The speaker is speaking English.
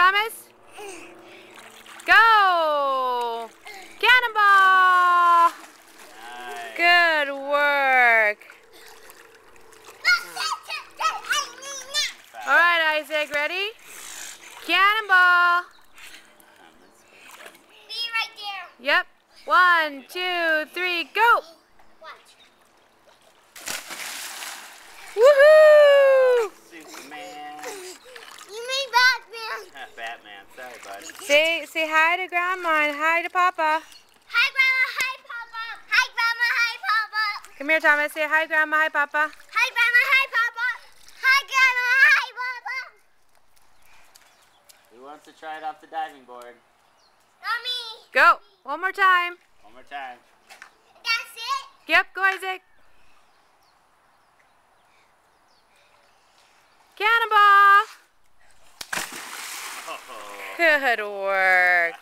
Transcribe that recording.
Thomas. Go! Cannonball! Nice. Good work. All right, Isaac, ready? Cannonball. Be right there. Yep. 1, 2, 3, go! Watch. Woohoo! Superman. You mean Batman? Batman. Sorry, buddy. Say hi to Grandma and hi to Papa. Hi, Grandma. Hi, Papa. Hi, Grandma. Hi, Papa. Come here, Thomas. Say hi, Grandma. Hi, Papa. Hi, Grandma. Hi, Papa. Hi, Grandma. Hi, Papa. Who wants to try it off the diving board? Not me. Go. One more time. One more time. That's it? Yep, go, Isaac. Cannonball. Oh. Good work.